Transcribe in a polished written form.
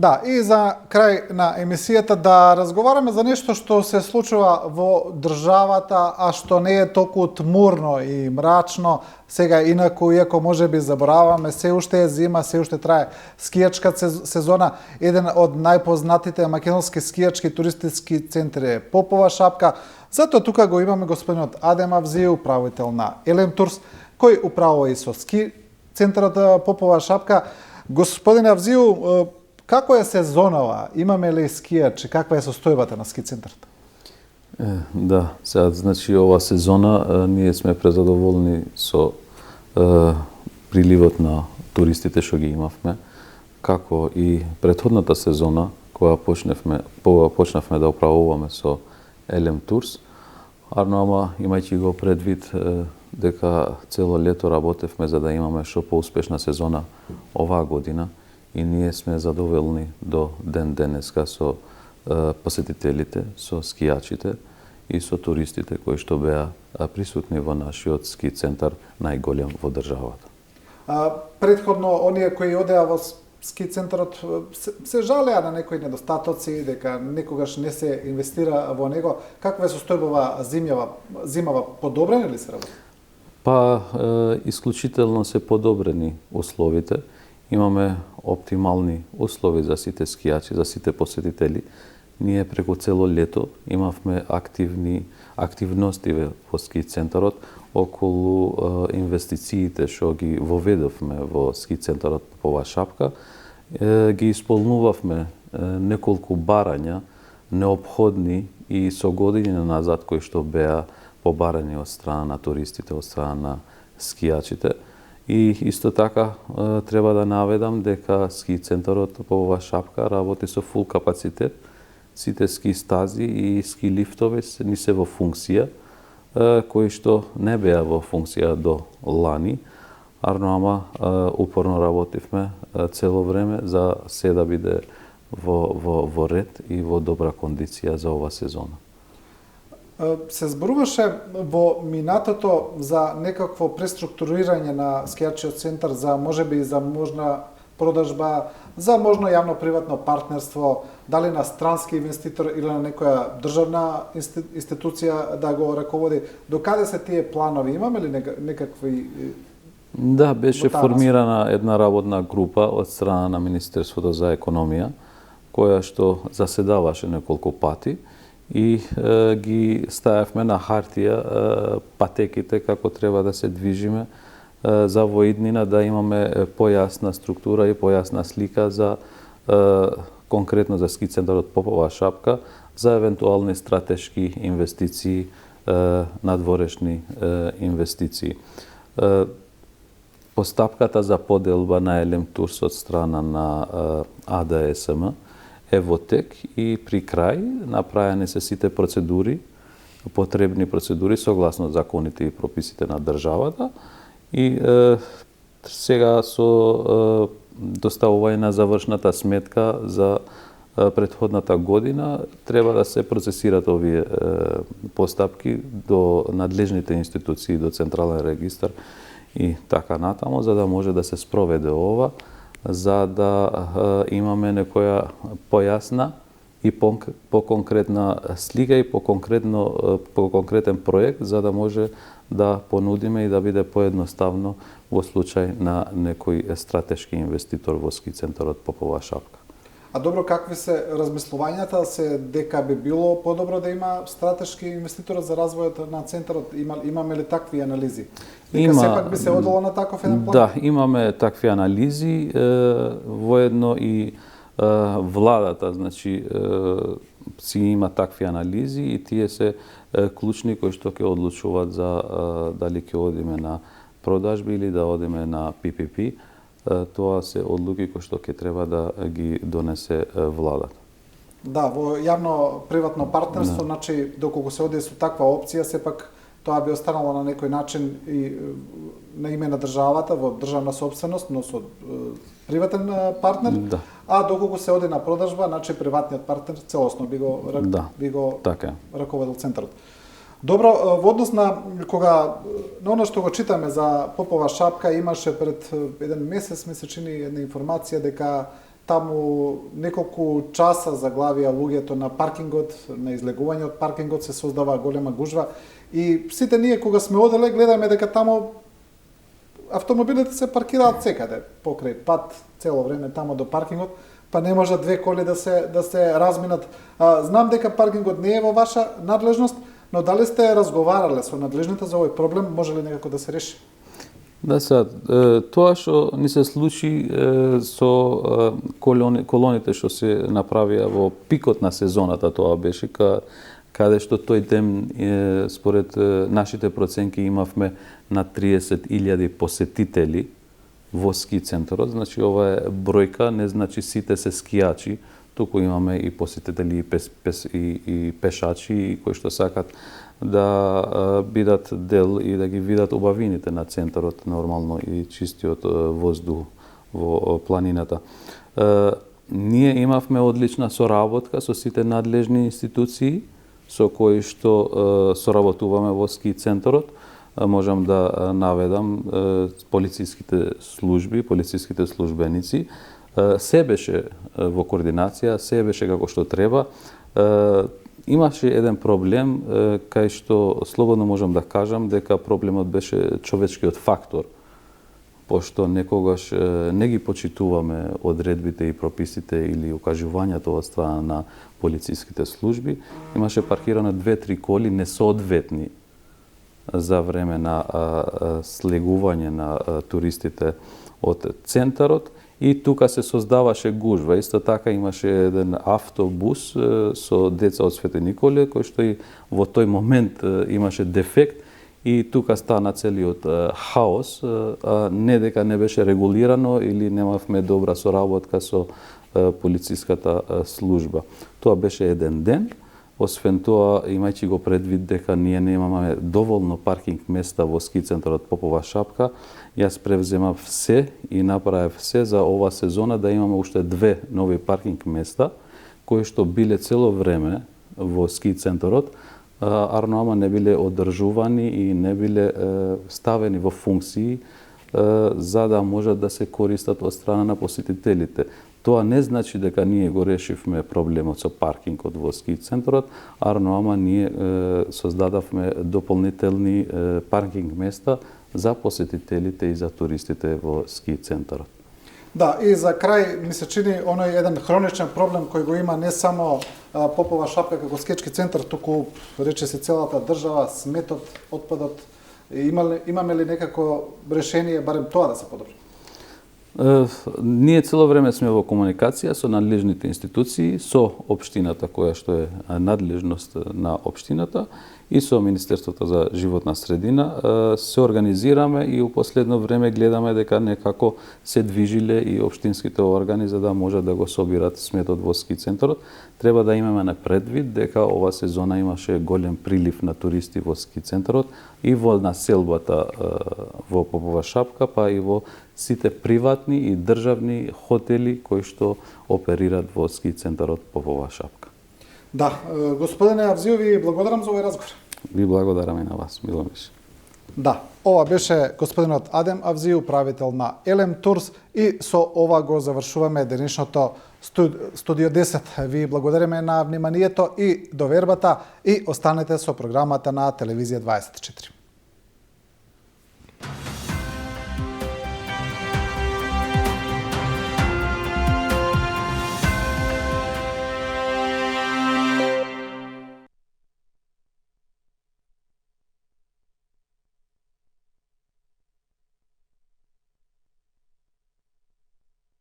Да, и за крај на емисијата да разговараме за нешто што се случува во државата, а што не е толку тмурно и мрачно. Сега, инаку, иако може би забораваме, се уште е зима, се уште трае скијачка сезона. Еден од најпознатите македонски скијачки туристички центри е Попова шапка. Затоа тука го имаме господинот Адем Авзиев, управител на Елем Турс, кој управува и со ски центарот Попова шапка. Господин Авзиев, како е сезонава? Имаме ли скијачи? Каква е состојбата на ски центарот? Да, сега, значи, ова сезона ние сме презадоволни со приливот на туристите што ги имавме, како и претходната сезона, која почнавме да управуваме со Елем Турс, ама имајќи го предвид дека цело лето работевме за да имаме што поуспешна сезона оваа година, и ние сме задоволни до ден денеска со посетителите, со скијачите и со туристите кои што беа присутни во нашиот ски центар, најголем во државата. Претходно, оние кои одеа во ски центарот се жалеа на некои недостатоци, дека некогаш не се инвестира во него. Каква е состојбова зимава? Подобрени ли се работи? Па, исклучително се подобрени условите. Имаме оптимални услови за сите скијачи, за сите посетители. Ние преку цело лето имавме активности во ски центарот околу инвестициите што ги воведовме во ски центарот Попова шапка. Ги исполнувавме неколку барања неопходни и со години назад кои што беа побарани од страна на туристите, од страна на скијачите. И исто така треба да наведам дека ски центарот Попова шапка работи со фул капацитет. Сите ски стази и ски лифтови ни се во функција, кои што не беа во функција до лани, ама упорно работивме цело време за се да биде во ред и во добра кондиција за ова сезона. Се зборуваше во минатото за некакво преструктурирање на скијачиот центар, за можеби за можна продажба, за можно јавно-приватно партнерство, дали на странски инвеститор или на некоја државна институција да го раководи. Докаде се тие планови? Имаме ли некакви? Да, беше формирана една работна група од страна на Министерството за економија, која што заседаваше неколку пати и ги ставевме на хартија патеките како треба да се движиме за во иднина, да имаме појасна структура и појасна слика за конкретно за ски центарот Попова шапка, за евентуални стратешки инвестиции, надворешни инвестиции. Постапката за поделба на Елем Турс од страна на АДСМ е во тек и при крај направени се сите процедури, потребни процедури согласно законите и прописите на државата. И сега со доставување на завршната сметка за претходната година треба да се процесират овие постапки до надлежните институции, до Централен регистар и така натаму, за да може да се спроведе ова, за да имаме некоја појасна и по-конкретна слика и по-конкретен проект, за да може да понудиме и да биде поедноставно во случај на некој стратешки инвеститор во ски центарот Попова шапка. А добро, какви се размислувањата се дека би било подобро да има стратешки инвеститор за развојот на центарот? Имаме ли такви анализи? Дека сепак би се одело на таков еден план? Да, имаме такви анализи, воедно и владата, значи, си има такви анализи и тие се клучни кои што ќе одлучуваат за дали ќе одиме на продажби или да одиме на PPP. Тоа се одлуки кои што ќе треба да ги донесе владата. Да, во јавно-приватно партнерство, значи, доколку се оди со таква опција, сепак тоа би останало на некој начин и на име на државата, во државна собственост, но со приватен партнер, да. А доколку се оди на продажба, значи приватниот партнер целосно би го раководил центарот. Добро, во однос на оно што го читаме за Попова шапка, имаше пред еден месец, ми се чини една информација дека таму неколку часа заглавија луѓето на паркингот, на излегување од паркингот, се создава голема гужва. И сите ние кога сме оделе гледаме дека таму автомобилите се паркираат секаде, покрај пат, цело време тамо до паркингот, па не може две коли да се разминат. Знам дека паркингот не е во ваша надлежност, но дали сте разговарале со надлежните за овој проблем, може ли некако да се реши? Да, сега, тоа што ни се случи со колоните што се направија во пикот на сезоната, тоа беше каде што тој ден, според нашите проценки, имавме на 30.000 посетители во ски центарот. Значи, ова е бројка, не значи сите се скијачи, туку имаме и посетители и пешачи кои што сакат да бидат дел и да ги видат убавините на центарот, нормално и чистиот воздух во планината. Ние имавме одлична соработка со сите надлежни институции со кои што соработуваме во ски центарот. Можам да наведам полициските служби, полициските службеници. Се беше во координација, се беше како што треба. Имаше еден проблем кај што слободно можам да кажам дека проблемот беше човечкиот фактор, пошто некогаш не ги почитуваме одредбите и прописите или укажувањето од страна на полициските служби. Имаше паркирано 2-3 коли несоодветни за време на слегување на туристите од центарот. И тука се создаваше гужва. Исто така имаше еден автобус со деца од Свети Николе, кој што и во тој момент имаше дефект и тука стана целиот хаос, не дека не беше регулирано или немавме добра соработка со полициската служба. Тоа беше еден ден. Освен тоа, имајќи го предвид дека ние немаме доволно паркинг места во ски центарот Попова шапка, јас превземав се и направив се за ова сезона да имаме уште 2 нови паркинг места, кои што биле цело време во ски центарот, ама не биле одржувани и не биле ставени во функции за да можат да се користат од страна на посетителите. Тоа не значи дека ние го решивме проблемот со паркингот во ски центарот, ама ние создадавме дополнителни паркинг места за посетителите и за туристите во ски центарот. Да, и за крај ми се чини оној еден хроничен проблем кој го има не само Попова шапка како скечки центар, туку рече се целата држава, сметот, отпадот. Имаме ли некако решение барем тоа да се подобри? Ние цело време сме во комуникација со надлежните институции, со општината која што е надлежност на општината и со Министерството за животна средина. Се организираме и у последно време гледаме дека некако се движиле и општинските органи за да можат да го собират сметот во ски центарот. Треба да имаме на предвид дека ова сезона имаше голем прилив на туристи во ски центарот и во населбата во Попова шапка, па и во сите приватни и државни хотели кои што оперираат во ски центарот Попова шапка. Да, господине Авзију, ви благодарам за овој разговор. Ви благодарам и на вас, Миломиш. Да, ова беше господинот Адем Авзију, управител на Елем Турс, и со ова го завршуваме денешното Студио 10. Ви благодариме на вниманието и довербата и останете со програмата на Телевизија 24.